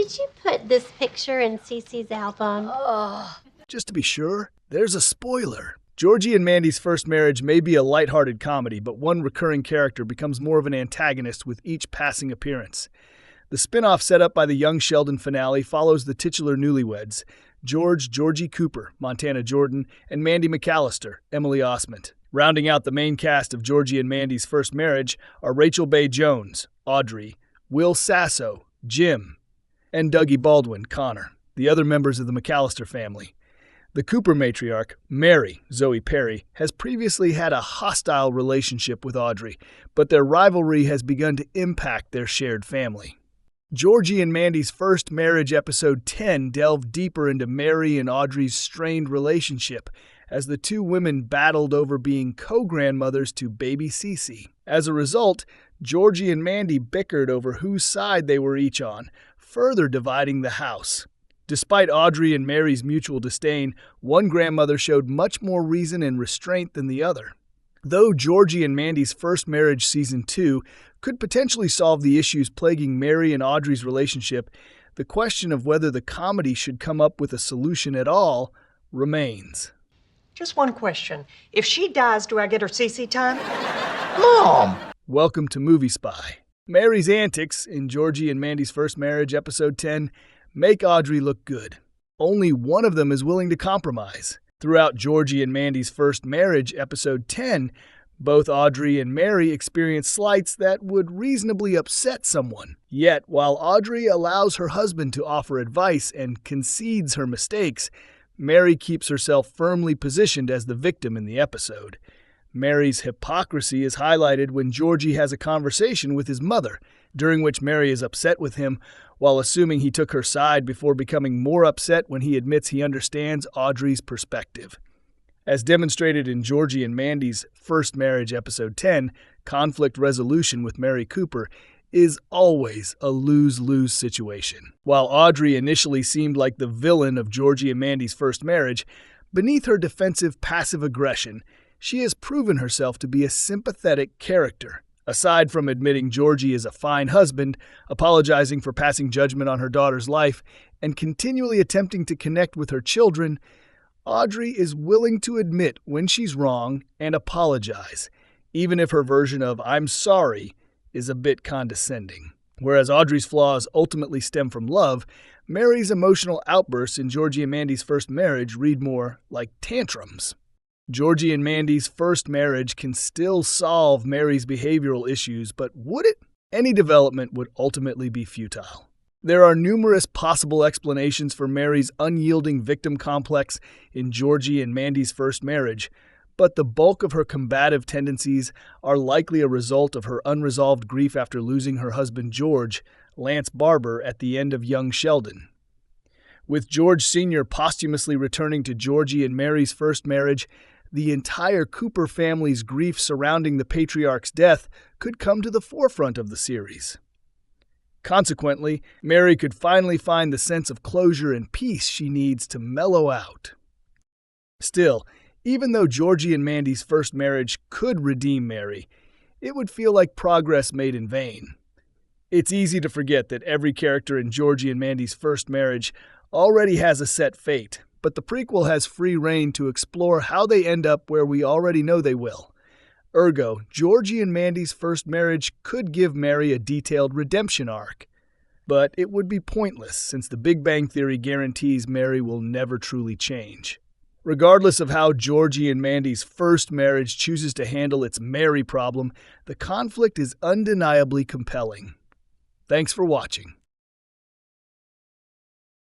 Did you put this picture in CeeCee's album? Just to be sure, there's a spoiler. Georgie and Mandy's first marriage may be a lighthearted comedy, but one recurring character becomes more of an antagonist with each passing appearance. The spinoff set up by the Young Sheldon finale follows the titular newlyweds, Georgie Cooper, Montana Jordan, and Mandy McAllister, Emily Osment. Rounding out the main cast of Georgie and Mandy's first marriage are Rachel Bay Jones, Audrey, Will Sasso, Jim, and Dougie Baldwin, Connor, the other members of the McAllister family. The Cooper matriarch, Mary, Zoe Perry, has previously had a hostile relationship with Audrey, but their rivalry has begun to impact their shared family. Georgie and Mandy's first marriage episode 10 delved deeper into Mary and Audrey's strained relationship as the two women battled over being co-grandmothers to Baby CeeCee. As a result, Georgie and Mandy bickered over whose side they were each on, further dividing the house. Despite Audrey and Mary's mutual disdain, one grandmother showed much more reason and restraint than the other. Though Georgie and Mandy's First Marriage Season 2 could potentially solve the issues plaguing Mary and Audrey's relationship, the question of whether the comedy should come up with a solution at all remains. Just one question. If she dies, do I get her CeeCee time? Mom! Welcome to Movie Spy. Mary's antics in Georgie and Mandy's First Marriage Episode 10 make Audrey look good. Only one of them is willing to compromise. Throughout Georgie and Mandy's First Marriage Episode 10, both Audrey and Mary experience slights that would reasonably upset someone. Yet, while Audrey allows her husband to offer advice and concedes her mistakes, Mary keeps herself firmly positioned as the victim in the episode. Mary's hypocrisy is highlighted when Georgie has a conversation with his mother, during which Mary is upset with him, while assuming he took her side before becoming more upset when he admits he understands Audrey's perspective. As demonstrated in Georgie and Mandy's First Marriage Episode 10, conflict resolution with Mary Cooper is always a lose-lose situation. While Audrey initially seemed like the villain of Georgie and Mandy's first marriage, beneath her defensive passive aggression, she has proven herself to be a sympathetic character. Aside from admitting Georgie is a fine husband, apologizing for passing judgment on her daughter's life, and continually attempting to connect with her children, Audrey is willing to admit when she's wrong and apologize, even if her version of "I'm sorry" is a bit condescending. Whereas Audrey's flaws ultimately stem from love, Mary's emotional outbursts in Georgie and Mandy's first marriage read more like tantrums. Georgie and Mandy's first marriage can still solve Mary's behavioral issues, but would it? Any development would ultimately be futile. There are numerous possible explanations for Mary's unyielding victim complex in Georgie and Mandy's first marriage, but the bulk of her combative tendencies are likely a result of her unresolved grief after losing her husband George, Lance Barber, at the end of Young Sheldon. With George Sr. posthumously returning to Georgie and Mary's first marriage, the entire Cooper family's grief surrounding the patriarch's death could come to the forefront of the series. Consequently, Mary could finally find the sense of closure and peace she needs to mellow out. Still, even though Georgie and Mandy's first marriage could redeem Mary, it would feel like progress made in vain. It's easy to forget that every character in Georgie and Mandy's first marriage already has a set fate, but the prequel has free rein to explore how they end up where we already know they will. Ergo, Georgie and Mandy's first marriage could give Mary a detailed redemption arc. But it would be pointless, since the Big Bang Theory guarantees Mary will never truly change. Regardless of how Georgie and Mandy's first marriage chooses to handle its Mary problem, the conflict is undeniably compelling. Thanks for watching.